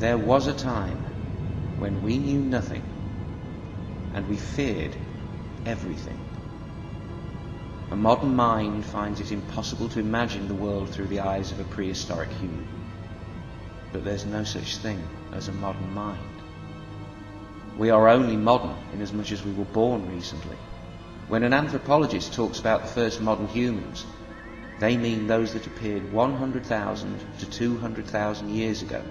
There was a time when we knew nothing and we feared everything. A modern mind finds it impossible to imagine the world through the eyes of a prehistoric human. But there's no such thing as a modern mind. We are only modern inasmuch as we were born recently. When an anthropologist talks about the first modern humans, they mean those that appeared 100,000 to 200,000 years ago,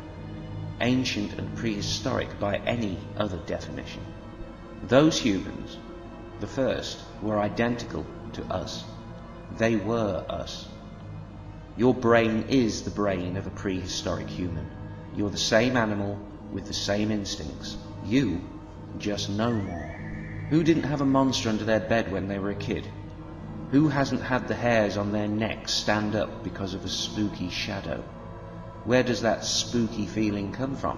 ancient and prehistoric by any other definition. Those humans, the first, were identical to us. They were us. Your brain is the brain of a prehistoric human. You're the same animal with the same instincts. You just know more. Who didn't have a monster under their bed when they were a kid? Who hasn't had the hairs on their neck stand up because of a spooky shadow? Where does that spooky feeling come from?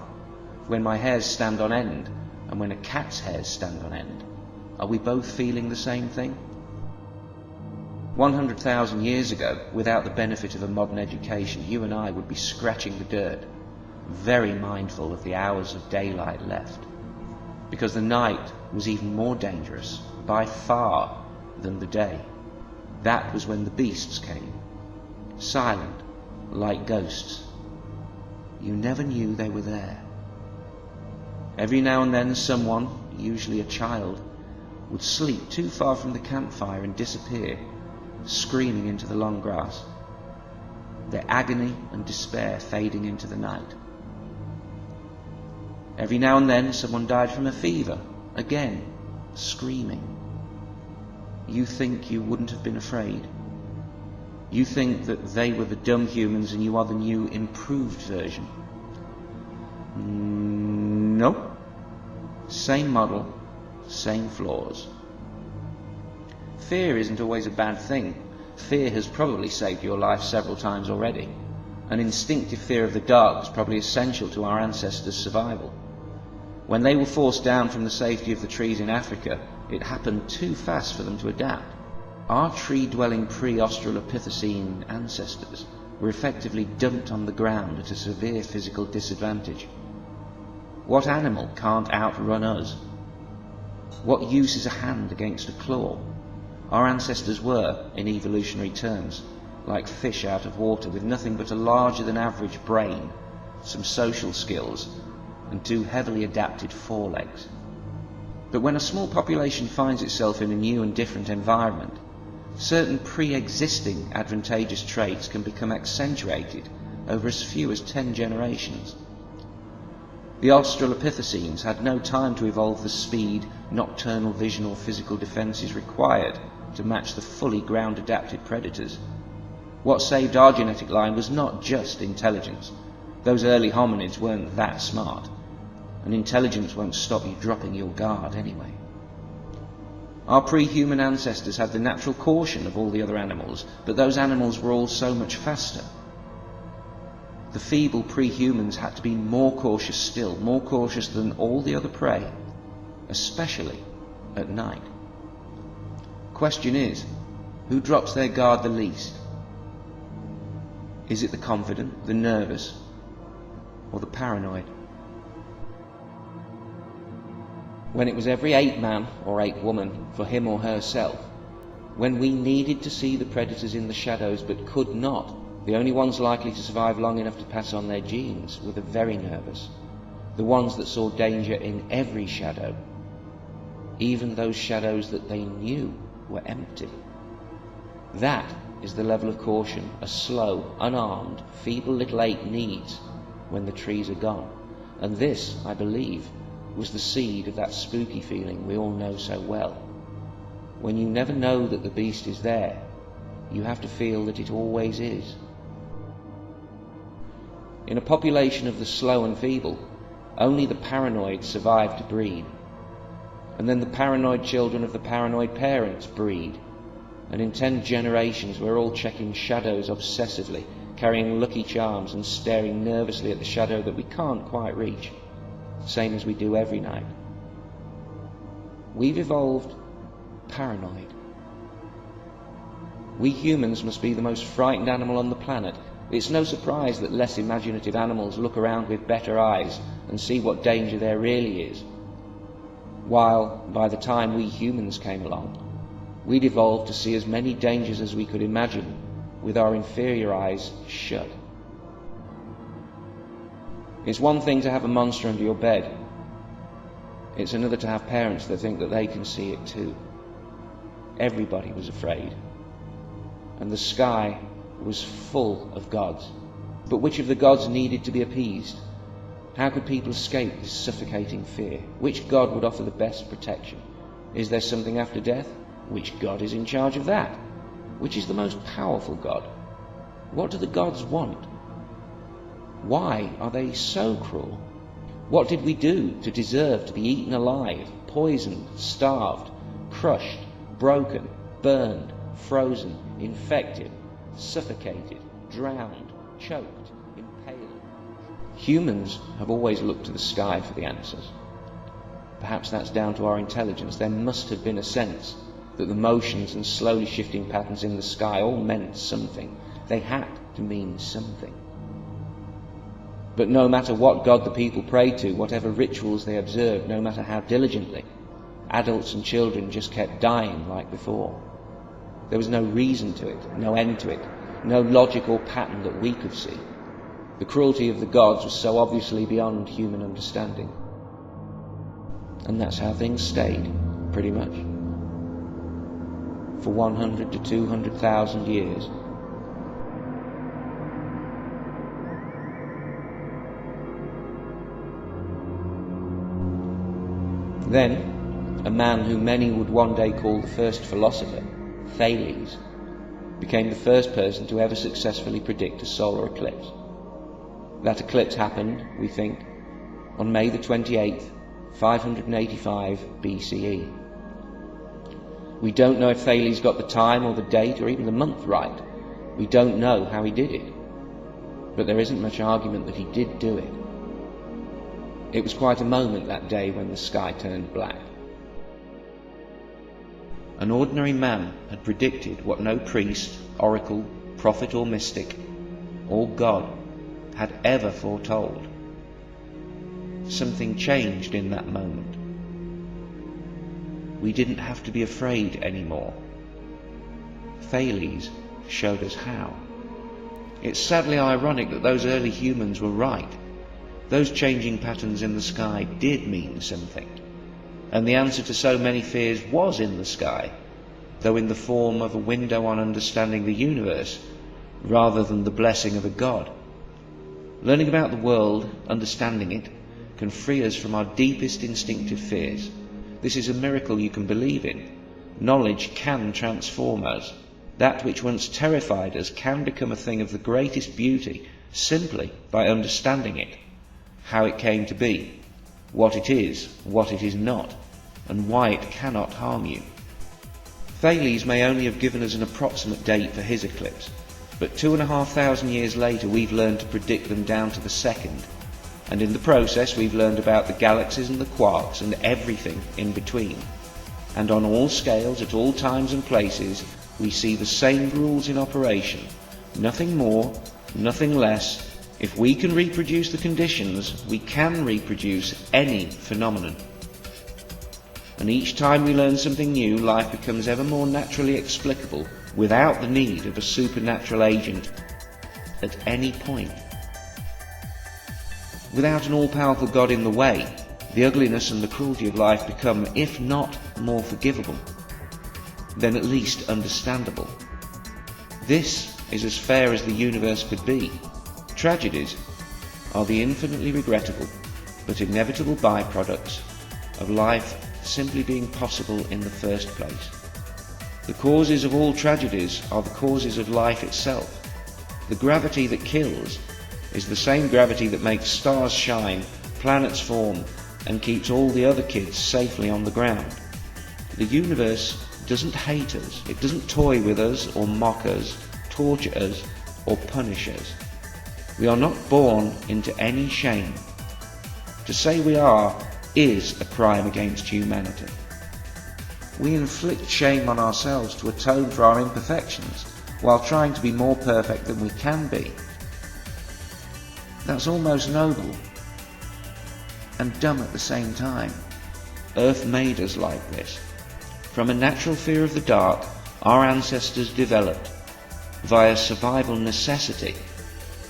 When my hairs stand on end and when a cat's hairs stand on end, are we both feeling the same thing? 100,000 years ago, without the benefit of a modern education, you and I would be scratching the dirt, very mindful of the hours of daylight left, because the night was even more dangerous, by far, than the day. That was when the beasts came, silent, like ghosts. You never knew they were there. Every now and then someone, usually a child, would sleep too far from the campfire and disappear, screaming into the long grass, their agony and despair fading into the night. Every now and then someone died from a fever, again, screaming. You think you wouldn't have been afraid. You think that they were the dumb humans and you are the new, improved version. Nope. Same model, same flaws. Fear isn't always a bad thing. Fear has probably saved your life several times already. An instinctive fear of the dark was probably essential to our ancestors' survival. When they were forced down from the safety of the trees in Africa, it happened too fast for them to adapt. Our tree-dwelling pre-Australopithecine ancestors were effectively dumped on the ground at a severe physical disadvantage. What animal can't outrun us? What use is a hand against a claw? Our ancestors were, in evolutionary terms, like fish out of water, with nothing but a larger than average brain, some social skills, and two heavily adapted forelegs. But when a small population finds itself in a new and different environment, certain pre-existing advantageous traits can become accentuated over as few as 10 generations. The Australopithecines had no time to evolve the speed, nocturnal vision or physical defences required to match the fully ground-adapted predators. What saved our genetic line was not just intelligence. Those early hominids weren't that smart, and intelligence won't stop you dropping your guard anyway. Our pre-human ancestors had the natural caution of all the other animals, but those animals were all so much faster. The feeble pre-humans had to be more cautious still, more cautious than all the other prey, especially at night. Question is, who drops their guard the least? Is it the confident, the nervous, or the paranoid? When it was every ape man or ape woman for him or herself, when we needed to see the predators in the shadows but could not, the only ones likely to survive long enough to pass on their genes were the very nervous, the ones that saw danger in every shadow, even those shadows that they knew were empty. That is the level of caution a slow, unarmed, feeble little ape needs when the trees are gone. And this, I believe, was the seed of that spooky feeling we all know so well. When you never know that the beast is there, you have to feel that it always is. In a population of the slow and feeble, only the paranoid survive to breed. And then the paranoid children of the paranoid parents breed. And in 10 generations we're all checking shadows obsessively, carrying lucky charms and staring nervously at the shadow that we can't quite reach, same as we do every night. We've evolved paranoid. We humans must be the most frightened animal on the planet, It's no surprise that less imaginative animals look around with better eyes and see what danger there really is. While, by the time we humans came along, we'd evolved to see as many dangers as we could imagine with our inferior eyes shut. It's one thing to have a monster under your bed. It's another to have parents that think that they can see it too. Everybody was afraid, and the sky was full of gods. But which of the gods needed to be appeased? How could people escape this suffocating fear? Which god would offer the best protection? Is there something after death? Which god is in charge of that? Which is the most powerful god? What do the gods want? Why are they so cruel? What did we do to deserve to be eaten alive, poisoned, starved, crushed, broken, burned, frozen, infected, suffocated, drowned, choked, impaled? Humans have always looked to the sky for the answers. Perhaps that's down to our intelligence. There must have been a sense that the motions and slowly shifting patterns in the sky all meant something. They had to mean something. But no matter what god the people prayed to, whatever rituals they observed, no matter how diligently, adults and children just kept dying like before. There was no reason to it, no end to it, no logical pattern that we could see. The cruelty of the gods was so obviously beyond human understanding. And that's how things stayed, pretty much, for 100 to 200,000 years. Then, a man who many would one day call the first philosopher, Thales, became the first person to ever successfully predict a solar eclipse. That eclipse happened, we think, on May the 28th, 585 BCE. We don't know if Thales got the time or the date or even the month right. We don't know how he did it. But there isn't much argument that he did do it. It was quite a moment that day when the sky turned black. An ordinary man had predicted what no priest, oracle, prophet or mystic, or god, had ever foretold. Something changed in that moment. We didn't have to be afraid anymore. Thales showed us how. It's sadly ironic that those early humans were right. Those changing patterns in the sky did mean something, and the answer to so many fears was in the sky, though in the form of a window on understanding the universe, rather than the blessing of a god. Learning about the world, understanding it, can free us from our deepest instinctive fears. This is a miracle you can believe in. Knowledge can transform us. That which once terrified us can become a thing of the greatest beauty simply by understanding it. How it came to be, what it is not, and why it cannot harm you. Thales may only have given us an approximate date for his eclipse, but 2,500 years later we've learned to predict them down to the second, and in the process we've learned about the galaxies and the quarks and everything in between. And on all scales, at all times and places, we see the same rules in operation, nothing more, nothing less. If we can reproduce the conditions, we can reproduce any phenomenon. And each time we learn something new, life becomes ever more naturally explicable without the need of a supernatural agent at any point. Without an all-powerful God in the way, the ugliness and the cruelty of life become, if not more forgivable, then at least understandable. This is as fair as the universe could be. Tragedies are the infinitely regrettable but inevitable byproducts of life simply being possible in the first place. The causes of all tragedies are the causes of life itself. The gravity that kills is the same gravity that makes stars shine, planets form, and keeps all the other kids safely on the ground. The universe doesn't hate us, it doesn't toy with us or mock us, torture us or punish us. We are not born into any shame. To say we are is a crime against humanity. We inflict shame on ourselves to atone for our imperfections, while trying to be more perfect than we can be. That's almost noble and dumb at the same time. Earth made us like this. From a natural fear of the dark, our ancestors developed, via survival necessity,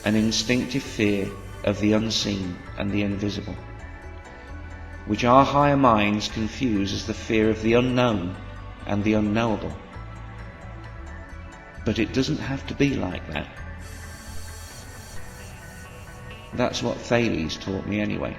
an instinctive fear of the unseen and the invisible, which our higher minds confuse as the fear of the unknown and the unknowable. But it doesn't have to be like that. That's what Thales taught me anyway.